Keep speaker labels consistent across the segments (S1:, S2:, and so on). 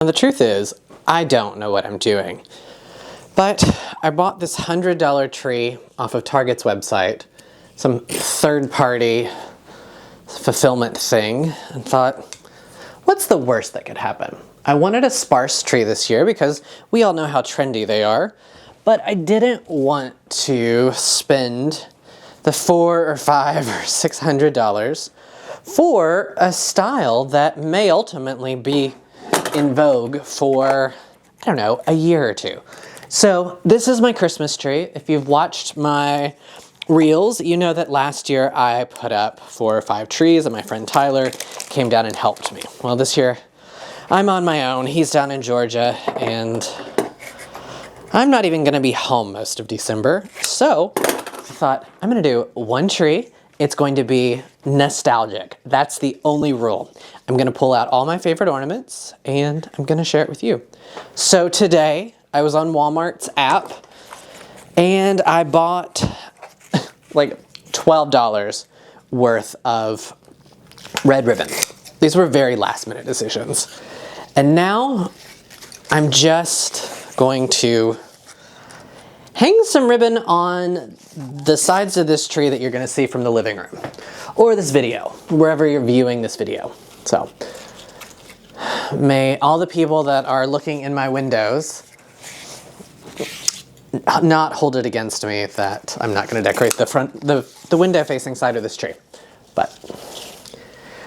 S1: And the truth is, I don't know what I'm doing. But I bought this $100 tree off of Target's website, some third-party fulfillment thing, and thought, what's the worst that could happen? I wanted a sparse tree this year because we all know how trendy they are, but I didn't want to spend the $400 or $500 or $600 for a style that may ultimately be in vogue for, I don't know, a year or two. So this is my Christmas tree. If you've watched my reels, you know that last year I put up 4 or 5 trees and my friend Tyler came down and helped me. Well, this year I'm on my own. He's down in Georgia and I'm not even gonna be home most of December. So I thought I'm gonna do one tree. It's going to be nostalgic. That's the only rule. I'm gonna pull out all my favorite ornaments and I'm gonna share it with you. So today I was on Walmart's app and I bought like $12 worth of red ribbon. These were very last minute decisions. And now I'm just going to hang some ribbon on the sides of this tree that you're gonna see from the living room or this video, wherever you're viewing this video. So may all the people that are looking in my windows not hold it against me that I'm not going to decorate the window facing side of this tree. But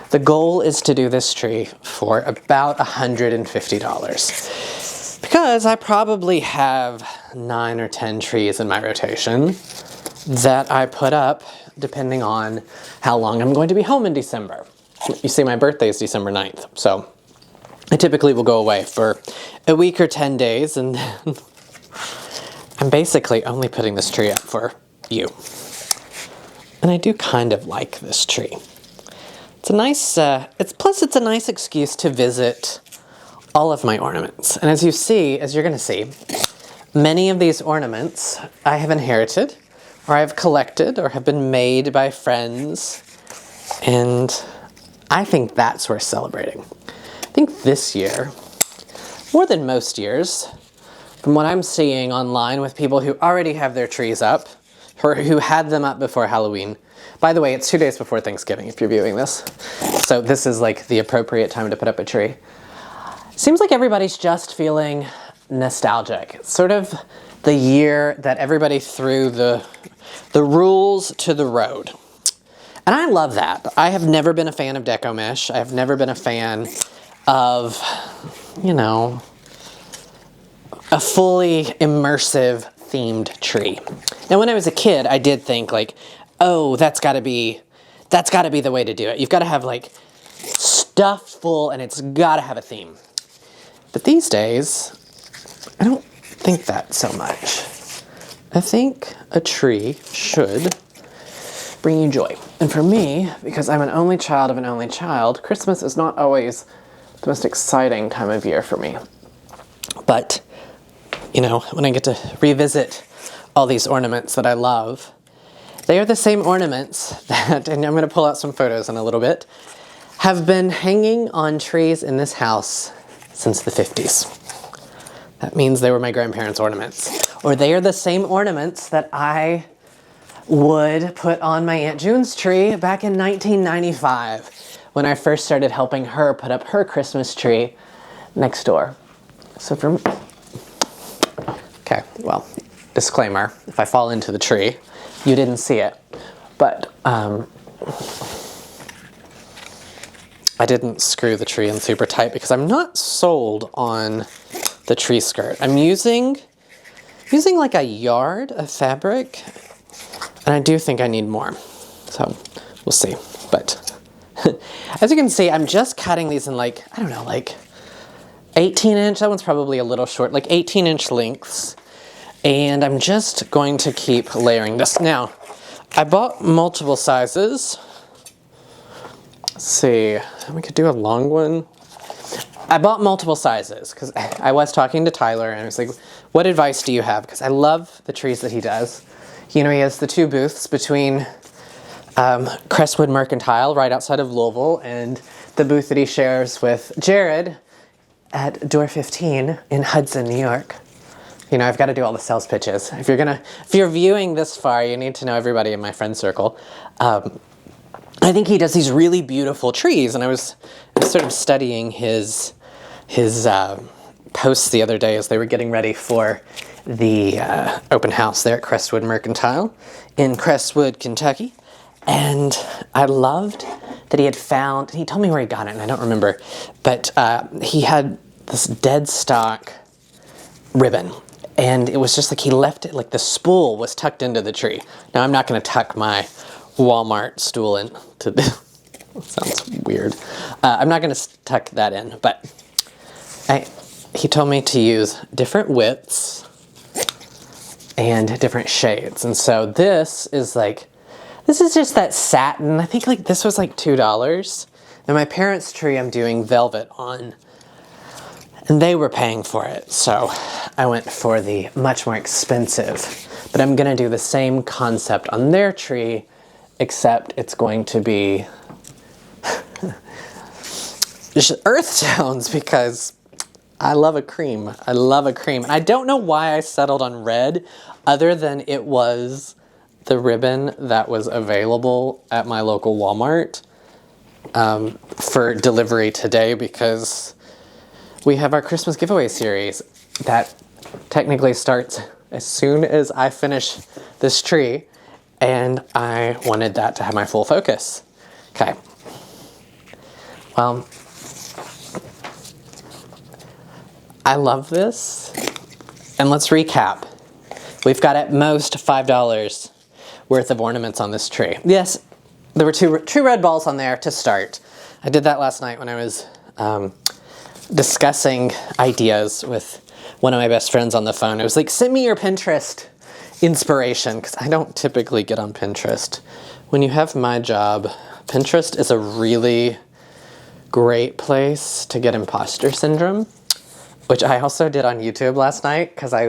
S1: the goal is to do this tree for about $150 because I probably have 9 or 10 trees in my rotation that I put up depending on how long I'm going to be home in December. You see, my birthday is December 9th, so I typically will go away for a week or 10 days and then I'm basically only putting this tree up for you. And I do kind of like this tree. It's a nice, it's a nice excuse to visit all of my ornaments. And as you're gonna see, many of these ornaments I have inherited, or I've collected, or have been made by friends. And I think that's worth celebrating. I think this year, more than most years, from what I'm seeing online with people who already have their trees up, or who had them up before Halloween. By the way, it's 2 days before Thanksgiving if you're viewing this. So this is like the appropriate time to put up a tree. Seems like everybody's just feeling nostalgic. It's sort of the year that everybody threw the rules to the road. And I love that. I have never been a fan of deco mesh. I have never been a fan of, you know, a fully immersive themed tree. Now, when I was a kid, I did think like, oh, that's gotta be the way to do it. You've gotta have like stuff full and it's gotta have a theme. But these days, I don't think that so much. I think a tree should bring you joy. And for me, because I'm an only child of an only child, Christmas is not always the most exciting time of year for me. But you know, when I get to revisit all these ornaments that I love, they are the same ornaments that, and I'm going to pull out some photos in a little bit, have been hanging on trees in this house since the 50s. That means they were my grandparents' ornaments. Or they are the same ornaments that I would put on my Aunt June's tree back in 1995 when I first started helping her put up her Christmas tree next door. So for me, okay, well, disclaimer, if I fall into the tree, you didn't see it, but I didn't screw the tree in super tight because I'm not sold on the tree skirt. I'm using like a yard of fabric, and I do think I need more, so we'll see. But as you can see, I'm just cutting these in like, I don't know, like 18-inch, that one's probably a little short, like 18-inch lengths. And I'm just going to keep layering this. Now, I bought multiple sizes. Let's see, we could do a long one. I bought multiple sizes because I was talking to Tyler and I was like, what advice do you have? Because I love the trees that he does. You know, he has the 2 booths between Crestwood Mercantile right outside of Louisville and the booth that he shares with Jared at door 15 in Hudson, New York. You know, I've got to do all the sales pitches. If you're viewing this far, you need to know everybody in my friend circle. I think he does these really beautiful trees, and I was sort of studying his posts the other day as they were getting ready for the open house there at Crestwood Mercantile in Crestwood, Kentucky. And I loved that he had found, he told me where he got it, and I don't remember, but he had this dead stock ribbon. And it was just like he left it, like the spool was tucked into the tree. Now, I'm not going to tuck my Walmart stool into this. That sounds weird. I'm not going to tuck that in, but he told me to use different widths and different shades. And so this is just that satin. I think like this was like $2. And my parents' tree I'm doing velvet on. And they were paying for it, so I went for the much more expensive. But I'm gonna do the same concept on their tree, except it's going to be just earth tones because I love a cream. I love a cream. And I don't know why I settled on red, other than it was the ribbon that was available at my local Walmart for delivery today, because we have our Christmas giveaway series that technically starts as soon as I finish this tree, and I wanted that to have my full focus. Okay. Well, I love this, and let's recap. We've got at most $5 worth of ornaments on this tree. Yes, there were two red balls on there to start. I did that last night when I was discussing ideas with one of my best friends on the phone. It was like, send me your Pinterest inspiration, because I don't typically get on Pinterest. When you have my job, Pinterest is a really great place to get imposter syndrome, which I also did on YouTube last night, because I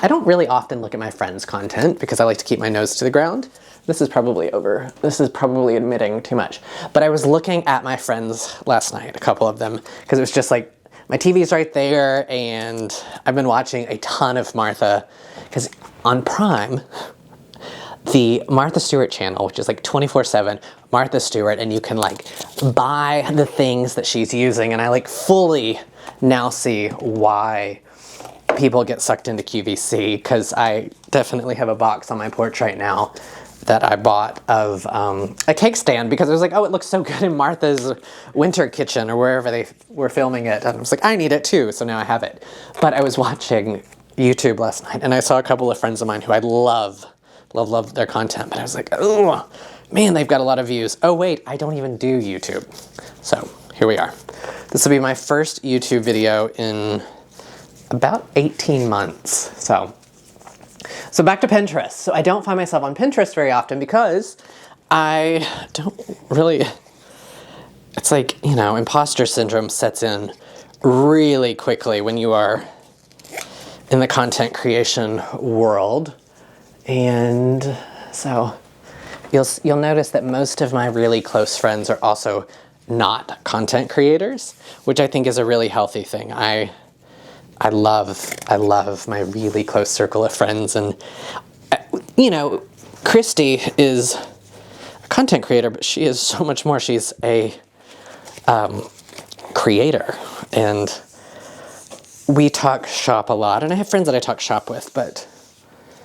S1: don't really often look at my friends' content because I like to keep my nose to the ground. This is probably admitting too much. But I was looking at my friends last night, a couple of them, because it was just like, my TV's right there, and I've been watching a ton of Martha, because on Prime, the Martha Stewart channel, which is like 24/7 Martha Stewart, and you can like buy the things that she's using, and I like fully now see why people get sucked into QVC, because I definitely have a box on my porch right now that I bought of a cake stand, because I was like, oh, it looks so good in Martha's winter kitchen or wherever they were filming it. And I was like, I need it too, so now I have it. But I was watching YouTube last night, and I saw a couple of friends of mine who I love their content, but I was like, oh, man, they've got a lot of views. Oh wait, I don't even do YouTube. So here we are. This will be my first YouTube video in about 18 months. So back to Pinterest. So I don't find myself on Pinterest very often because I don't really, it's like, you know, imposter syndrome sets in really quickly when you are in the content creation world. And so you'll notice that most of my really close friends are also not content creators, which I think is a really healthy thing. I love my really close circle of friends, and you know, Christy is a content creator, but she is so much more. She's a creator, and we talk shop a lot, and I have friends that I talk shop with, but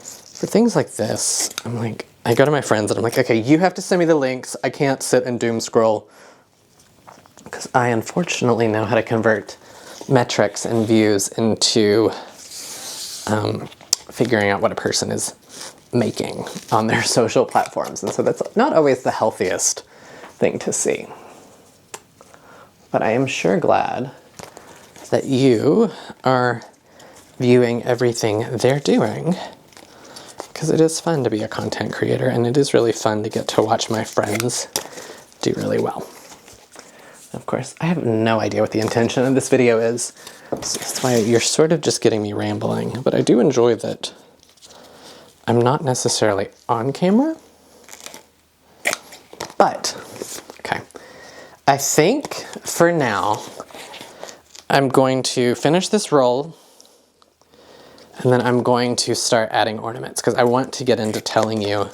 S1: for things like this, I'm like, I go to my friends and I'm like, okay, you have to send me the links. I can't sit and doom scroll, because I unfortunately know how to convert metrics and views into figuring out what a person is making on their social platforms. And so that's not always the healthiest thing to see. But I am sure glad that you are viewing everything they're doing, because it is fun to be a content creator, and it is really fun to get to watch my friends do really well. Of course, I have no idea what the intention of this video is, so that's why you're sort of just getting me rambling, but I do enjoy that I'm not necessarily on camera, but, okay. I think for now, I'm going to finish this roll and then I'm going to start adding ornaments because I want to get into telling you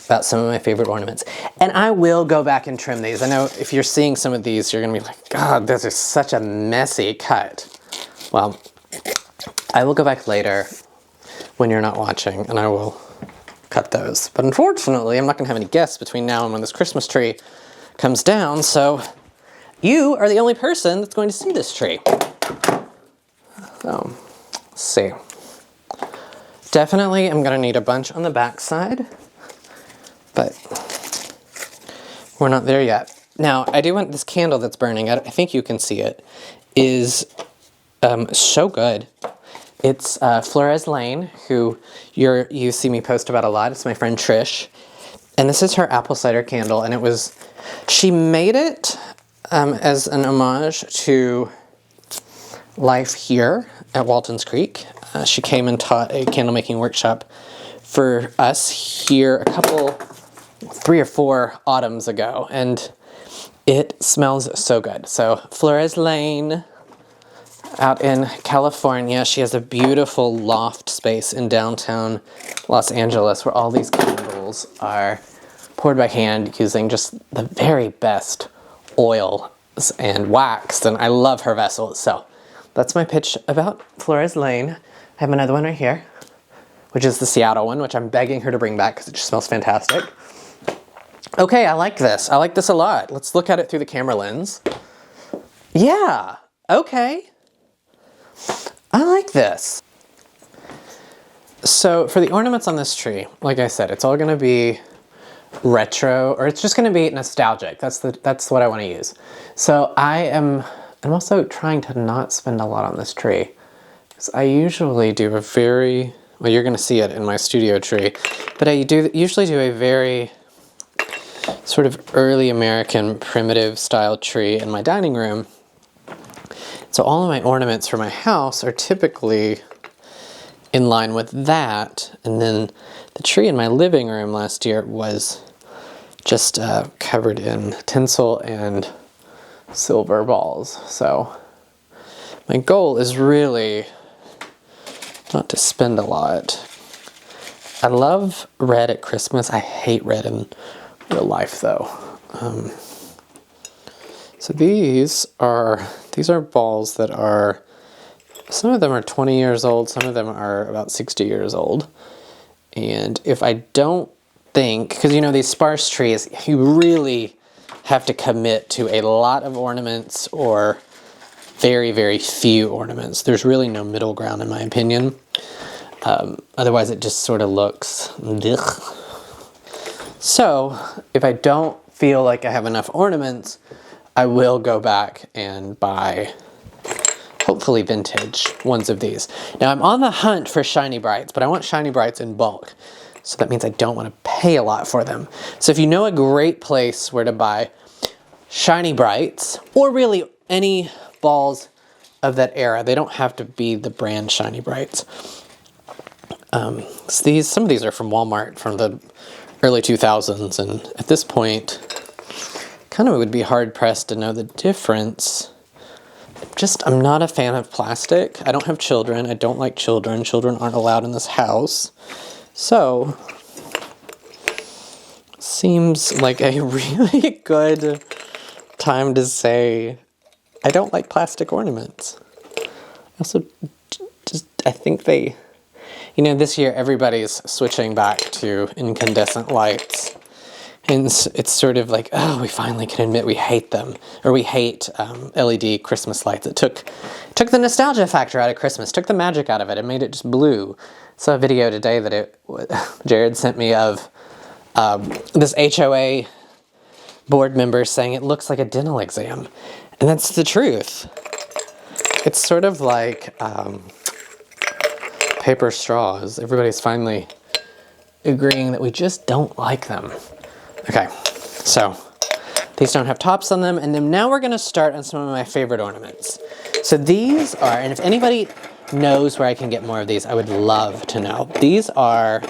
S1: about some of my favorite ornaments. And I will go back and trim these. I know if you're seeing some of these, you're gonna be like, God, this is such a messy cut. Well, I will go back later when you're not watching and I will cut those. But unfortunately, I'm not gonna have any guests between now and when this Christmas tree comes down, so you are the only person that's going to see this tree. So, let's see. Definitely I'm gonna need a bunch on the back side, but we're not there yet. Now, I do want this candle that's burning, I think you can see it, is so good. It's Flores Lane, who you see me post about a lot. It's my friend Trish. And this is her apple cider candle, and she made it as an homage to life here at Walton's Creek. She came and taught a candle making workshop for us here 3 or 4 autumns ago, and it smells so good. So Flores Lane out in California, she has a beautiful loft space in downtown Los Angeles where all these candles are poured by hand using just the very best oils and wax, and I love her vessels. So that's my pitch about Flores Lane. I have another one right here, which is the Seattle one, which I'm begging her to bring back because it just smells fantastic. Okay, I like this. I like this a lot. Let's look at it through the camera lens. Yeah, okay. I like this. So for the ornaments on this tree, like I said, it's all gonna be retro, or it's just gonna be nostalgic. That's what I wanna use. So I'm also trying to not spend a lot on this tree, because I usually do well, you're gonna see it in my studio tree, but I usually do a very sort of early American primitive style tree in my dining room. So all of my ornaments for my house are typically in line with that. And then the tree in my living room last year was just covered in tinsel and silver balls. So my goal is really not to spend a lot. I love red at Christmas. I hate red in real life though. So these are balls that are, some of them are 20 years old, some of them are about 60 years old. And if I don't think, because you know these sparse trees, you really have to commit to a lot of ornaments or very, very few ornaments. There's really no middle ground in my opinion. Otherwise it just sort of looks ugh. So if I don't feel like I have enough ornaments, I will go back and buy, hopefully vintage ones of these. Now I'm on the hunt for Shiny Brights, but I want Shiny Brights in bulk. So that means I don't want to pay a lot for them. So if you know a great place where to buy Shiny Brights, or really any balls of that era, they don't have to be the brand Shiny Brights. Some of these are from Walmart from the early 2000s, and at this point, kind of would be hard pressed to know the difference. I'm not a fan of plastic. I don't have children. I don't like children. Children aren't allowed in this house. So, seems like a really good time to say I don't like plastic ornaments. Also, I think this year everybody's switching back to incandescent lights. And it's sort of like, oh, we finally can admit we hate them. Or we hate LED Christmas lights. It took the nostalgia factor out of Christmas, took the magic out of it, and made it just blue. Saw a video today that Jared sent me of this HOA board member saying it looks like a dental exam. And that's the truth. It's sort of like paper straws. Everybody's finally agreeing that we just don't like them. Okay, so these don't have tops on them, and then now we're gonna start on some of my favorite ornaments. So these are, and if anybody knows where I can get more of these, I would love to know. These were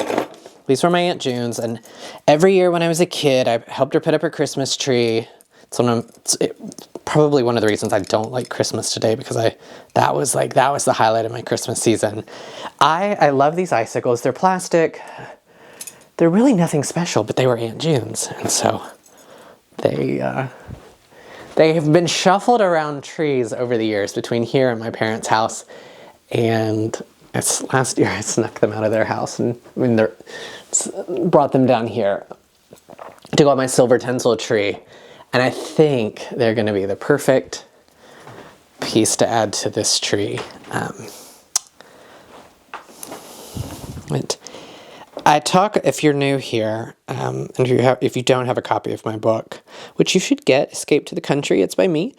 S1: my Aunt June's, and every year when I was a kid, I helped her put up her Christmas tree. Probably one of the reasons I don't like Christmas today, because that was the highlight of my Christmas season. I love these icicles. They're plastic. They're really nothing special, but they were Aunt June's, and so they have been shuffled around trees over the years between here and my parents' house, and last year I snuck them out of their house and brought them down here to go on my silver tinsel tree, and I think they're going to be the perfect piece to add to this tree. If you're new here, and if you don't have a copy of my book, which you should get, Escape to the Country, it's by me.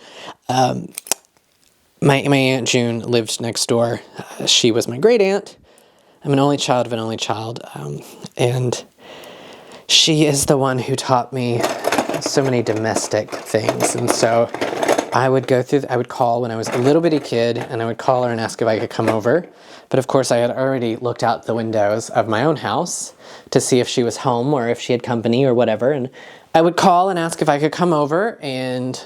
S1: My Aunt June lived next door. She was my great aunt. I'm an only child of an only child, and she is the one who taught me so many domestic things. And so I would call when I was a little bitty kid, and I would call her and ask if I could come over. But of course I had already looked out the windows of my own house to see if she was home or if she had company or whatever. And I would call and ask if I could come over, and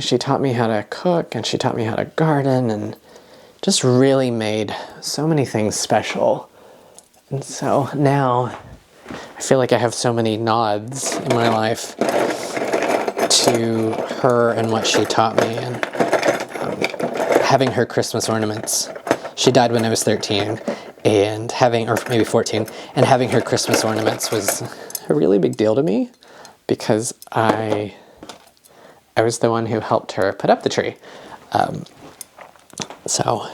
S1: she taught me how to cook, and she taught me how to garden, and just really made so many things special. And so now I feel like I have so many nods in my life to her and what she taught me, and having her Christmas ornaments. She died when I was 13, or maybe 14, and having her Christmas ornaments was a really big deal to me, because I was the one who helped her put up the tree. So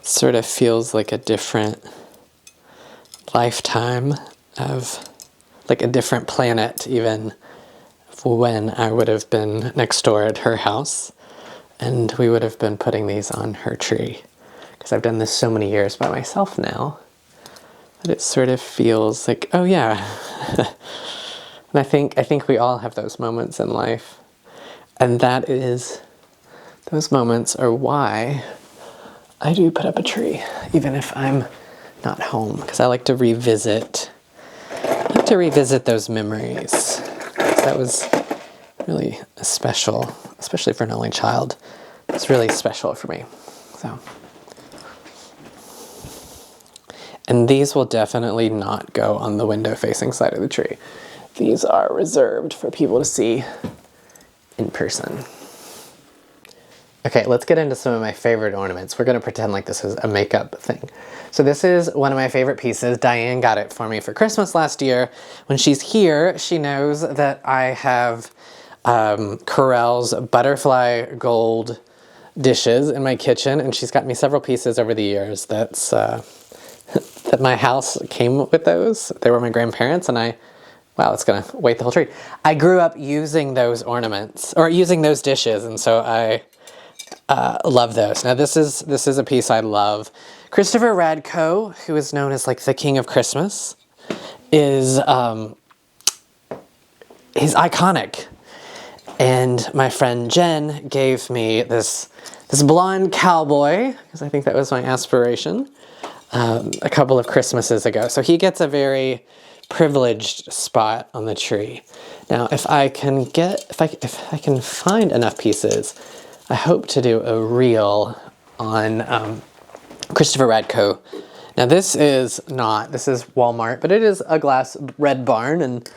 S1: sort of feels like a different lifetime of, like a different planet, even when I would have been next door at her house, and we would have been putting these on her tree, because I've done this so many years by myself now that it sort of feels like, oh yeah. And I think we all have those moments in life, and those moments are why I do put up a tree, even if I'm not home, because I like to revisit those memories. That was really special, especially for an only child. It's really special for me. So, and these will definitely not go on the window-facing side of the tree. These are reserved for people to see in person. Okay, let's get into some of my favorite ornaments. We're going to pretend like this is a makeup thing. So this is one of my favorite pieces. Diane got it for me for Christmas last year. When she's here, she knows that I have Corel's butterfly gold dishes in my kitchen, and she's got me several pieces over the years that my house came with those. They were my grandparents, and wow, it's gonna weight the whole tree. I grew up using those ornaments, or using those dishes, and so I love those. Now this is a piece I love. Christopher Radko, who is known as like the King of Christmas, he's iconic. And my friend Jen gave me this blonde cowboy, because I think that was my aspiration, a couple of Christmases ago. So he gets a very privileged spot on the tree. Now, if I can find enough pieces, I hope to do a reel on Christopher Radko. Now this is Walmart, but it is a glass red barn, and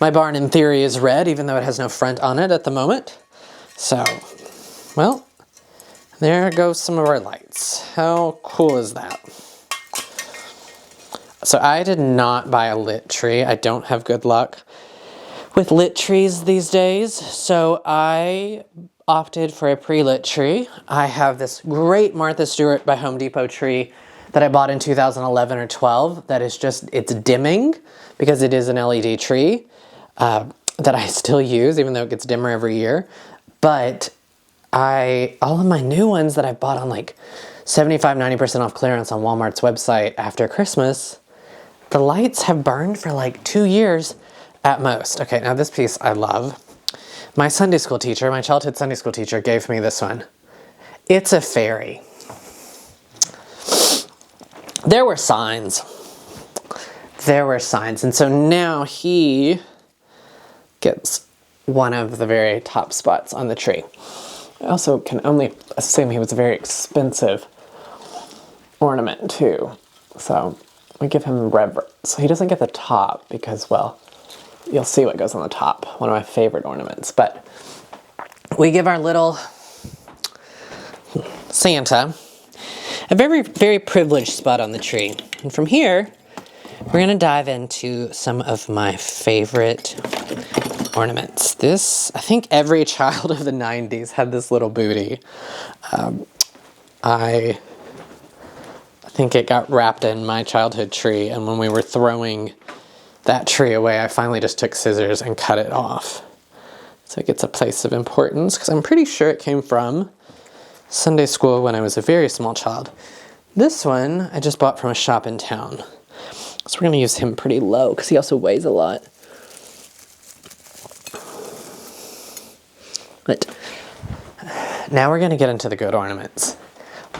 S1: my barn in theory is red, even though it has no front on it at the moment. So, well, there goes some of our lights. How cool is that? So I did not buy a lit tree. I don't have good luck with lit trees these days, so I opted for a pre-lit tree. I have this great Martha Stewart by Home Depot tree that I bought in 2011 or 12 that is it's dimming because it is an LED tree that I still use, even though it gets dimmer every year. But all of my new ones that I bought on like 75–90% off clearance on Walmart's website after Christmas, the lights have burned for like 2 years at most. Okay, now this piece I love. My Sunday school teacher, my childhood Sunday school teacher, gave me this one. It's a fairy. There were signs there were signs. And so now he gets one of the very top spots on the tree. I also can only assume he was a very expensive ornament too. So we give him reverence. He doesn't get the top because, well, you'll see what goes on the top. One of my favorite ornaments. But we give our little Santa a very, very privileged spot on the tree. And from here, we're going to dive into some of my favorite ornaments. This, I think every child of the 90s had this little booty. I think it got wrapped in my childhood tree, and when we were throwing that tree away, I finally just took scissors and cut it off. So it gets a place of importance, because I'm pretty sure it came from Sunday school when I was a very small child. This one I just bought from a shop in town. So we're going to use him pretty low, because he also weighs a lot. But now we're going to get into the good ornaments.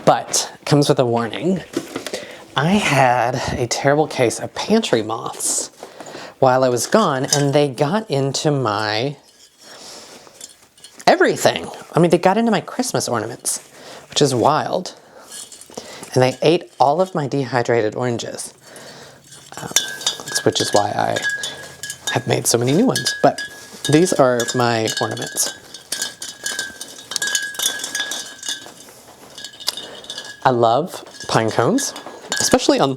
S1: But it comes with a warning. I had a terrible case of pantry moths while I was gone, and they got into my everything. I mean, they got into my Christmas ornaments, which is wild. And they ate all of my dehydrated oranges, which is why I have made so many new ones. But these are my ornaments. I love pine cones, especially on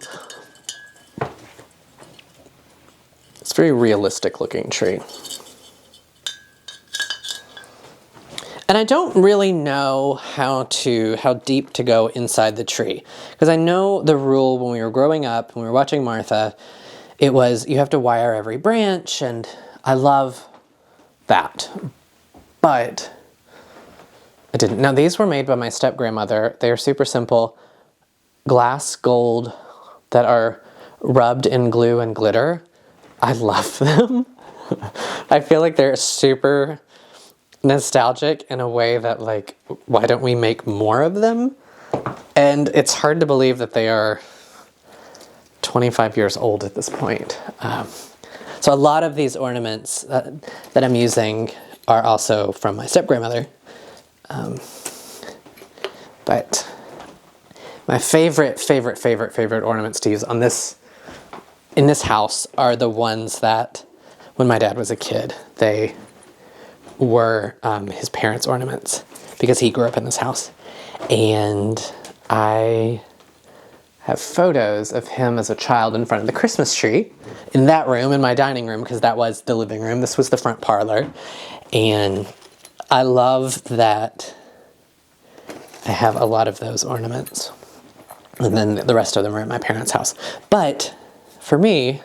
S1: this very realistic looking tree. And I don't really know how deep to go inside the tree, because I know the rule when we were growing up, when we were watching Martha, it was you have to wire every branch, and I love that. But I didn't. Now these were made by my step-grandmother. They are super simple, glass gold that are rubbed in glue and glitter. I love them. I feel like they're super nostalgic in a way that, like, why don't we make more of them? And it's hard to believe that they are 25 years old at this point. So a lot of these ornaments that I'm using are also from my step-grandmother. But my favorite ornaments to use in this house are the ones that, when my dad was a kid, they were his parents' ornaments, because he grew up in this house. And I have photos of him as a child in front of the Christmas tree in that room, in my dining room, because that was the living room. This was the front parlor. And I love that I have a lot of those ornaments. And then the rest of them are at my parents' house. But for me,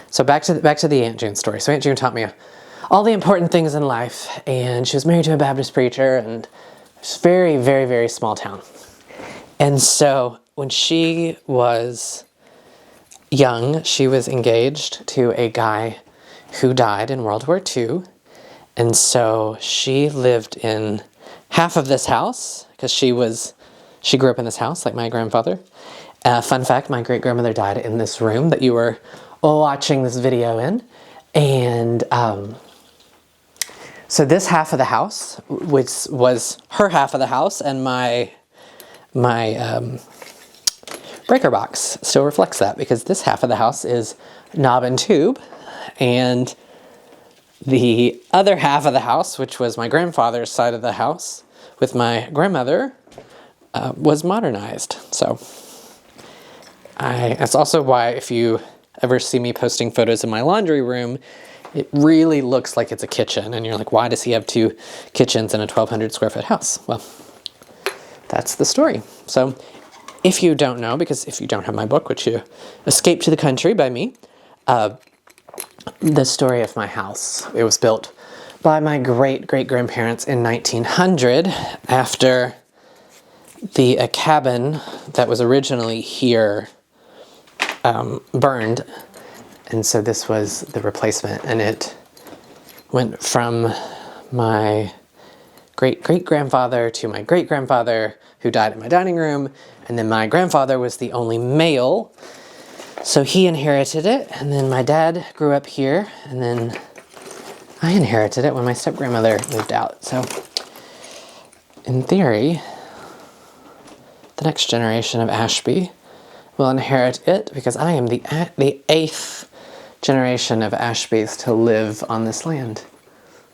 S1: so back to the Aunt June story. So Aunt June taught me all the important things in life, and she was married to a Baptist preacher, and it's a very, very, very small town. And so when she was young, she was engaged to a guy who died in World War II. And so she lived in half of this house, because she grew up in this house, like my grandfather. Fun fact, my great-grandmother died in this room that you were watching this video in. And so this half of the house, which was her half of the house, and my breaker box still reflects that, because this half of the house is knob and tube, and the other half of the house, which was my grandfather's side of the house with my grandmother, was modernized. So that's also why, if you ever see me posting photos in my laundry room, it really looks like it's a kitchen, and you're like, why does he have two kitchens in a 1,200 square foot house? Well, that's the story. So if you don't know, because if you don't have my book, which you Escape to the Country by me, the story of my house. It was built by my great-great-grandparents in 1900 after the cabin that was originally here burned. And so this was the replacement, and it went from my great-great-grandfather to my great-grandfather, who died in my dining room, and then my grandfather was the only male So he inherited it, and then my dad grew up here, and then I inherited it when my step-grandmother moved out. So in theory, the next generation of Ashby will inherit it because I am the 8th generation of Ashbys to live on this land.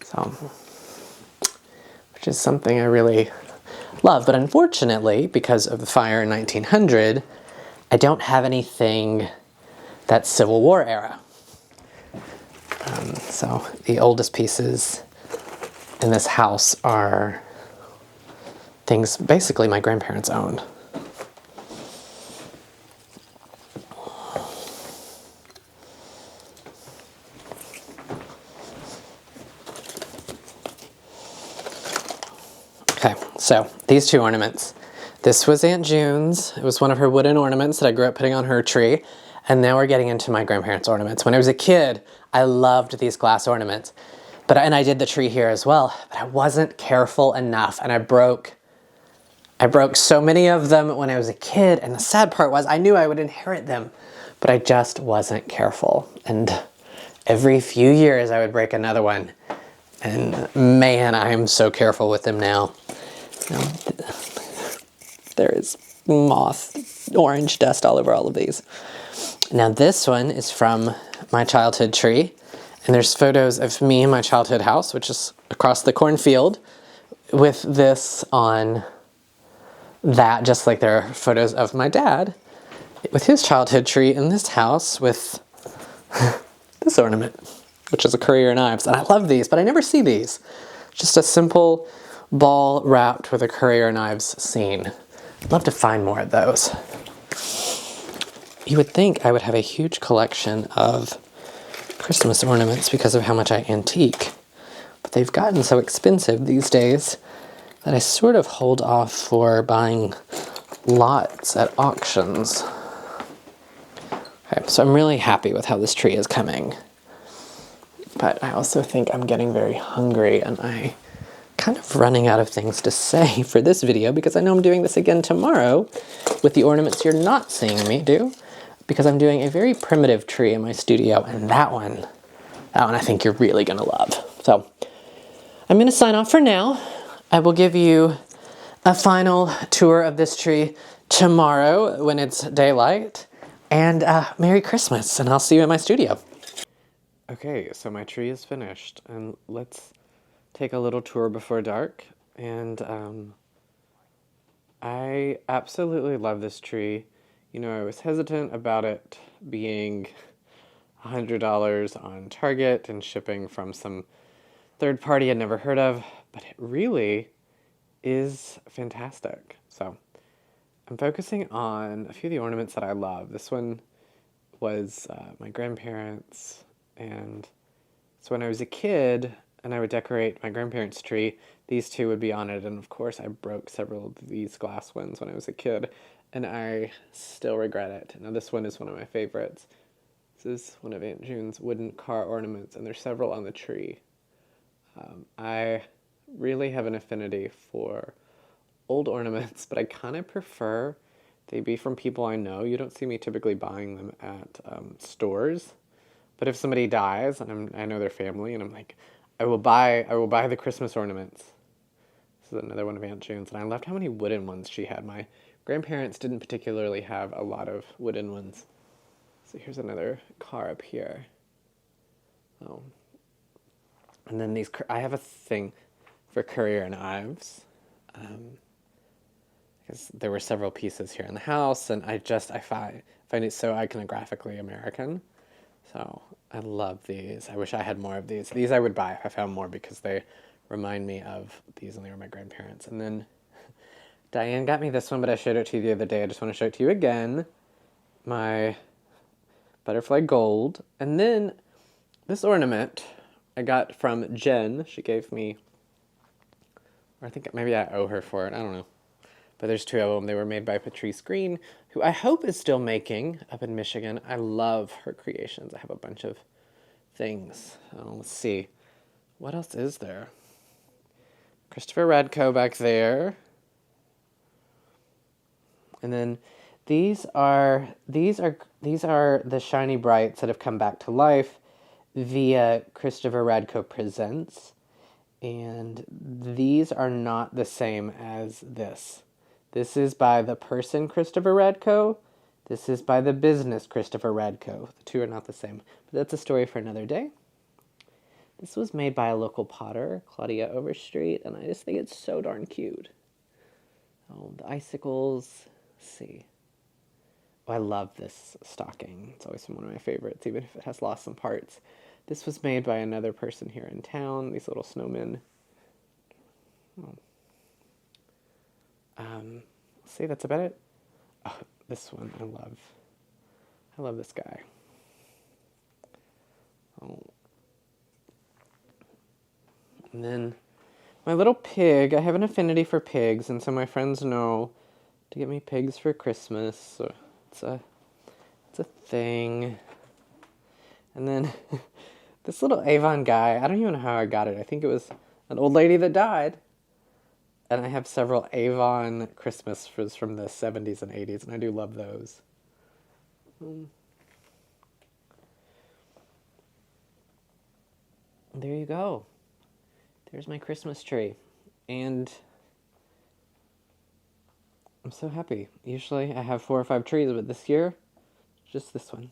S1: So, which is something I really love. But unfortunately, because of the fire in 1900, I don't have anything that's Civil War era. So the oldest pieces in this house are things basically my grandparents owned. Okay, so these 2 ornaments. This was Aunt June's. It was one of her wooden ornaments that I grew up putting on her tree. And now we're getting into my grandparents' ornaments. When I was a kid, I loved these glass ornaments. And I did the tree here as well, but I wasn't careful enough, and I broke so many of them when I was a kid, and the sad part was I knew I would inherit them, but I just wasn't careful. And every few years I would break another one. And man, I am so careful with them now. There is moth, orange dust all over all of these. Now this one is from my childhood tree, and there's photos of me in my childhood house, which is across the cornfield, with this on that, just like there are photos of my dad with his childhood tree in this house with this ornament, which is a currier and knives. And I love these, but I never see these. Just a simple ball wrapped with a currier and knives scene. I'd love to find more of those. You would think I would have a huge collection of Christmas ornaments because of how much I antique, but they've gotten so expensive these days that I sort of hold off for buying lots at auctions. Okay, so I'm really happy with how this tree is coming, but I also think I'm getting very hungry, and I kind of running out of things to say for this video because I know I'm doing this again tomorrow with the ornaments you're not seeing me do, because I'm doing a very primitive tree in my studio, and that one I think you're really gonna love. So I'm gonna sign off for now. I will give you a final tour of this tree tomorrow when it's daylight, and Merry Christmas, and I'll see you in my studio. Okay, so my tree is finished, and let's take a little tour before dark. And I absolutely love this tree. You know, I was hesitant about it being $100 on Target and shipping from some third party I'd never heard of, but it really is fantastic. So I'm focusing on a few of the ornaments that I love. This one was my grandparents, and so when I was a kid and I would decorate my grandparents' tree, these 2 would be on it, and of course I broke several of these glass ones when I was a kid, and I still regret it. Now this one is one of my favorites. This is one of Aunt June's wooden car ornaments, and there's several on the tree. I really have an affinity for old ornaments, but I kind of prefer they be from people I know. You don't see me typically buying them at stores, but if somebody dies and I know their family, and I'm like, I will buy the Christmas ornaments. This is another one of Aunt June's, and I loved how many wooden ones she had. My grandparents didn't particularly have a lot of wooden ones. So here's another car up here. Oh. And then these, I have a thing for currier knives, because there were several pieces here in the house, and I find it so iconographically American. So I love these. I wish I had more of these. These I would buy if I found more, because they remind me of these, and they were my grandparents. And then Diane got me this one, but I showed it to you the other day. I just want to show it to you again. My butterfly gold. And then this ornament I got from Jen. She gave me, or I think maybe I owe her for it. I don't know. But there's 2 of them. They were made by Patrice Green, who I hope is still making up in Michigan. I love her creations. I have a bunch of things. Let's see. What else is there? Christopher Radko back there. And then These are the shiny brights that have come back to life via Christopher Radko Presents, and these are not the same as this. This is by the person Christopher Radko. This is by the business Christopher Radko. The two are not the same, but that's a story for another day. This was made by a local potter, Claudia Overstreet, and I just think it's so darn cute. Oh, the icicles. Let's see. Oh, I love this stocking. It's always been one of my favorites, even if it has lost some parts. This was made by another person here in town, these little snowmen. Oh. Let's see, that's about it. Oh, this one I love. I love this guy. Oh. And then my little pig. I have an affinity for pigs, and so my friends know to get me pigs for Christmas. So it's a thing. And then this little Avon guy. I don't even know how I got it. I think it was an old lady that died. And I have several Avon Christmases from the 70s and 80s, and I do love those. There you go. There's my Christmas tree. And I'm so happy. Usually I have 4 or 5 trees, but this year, just this one.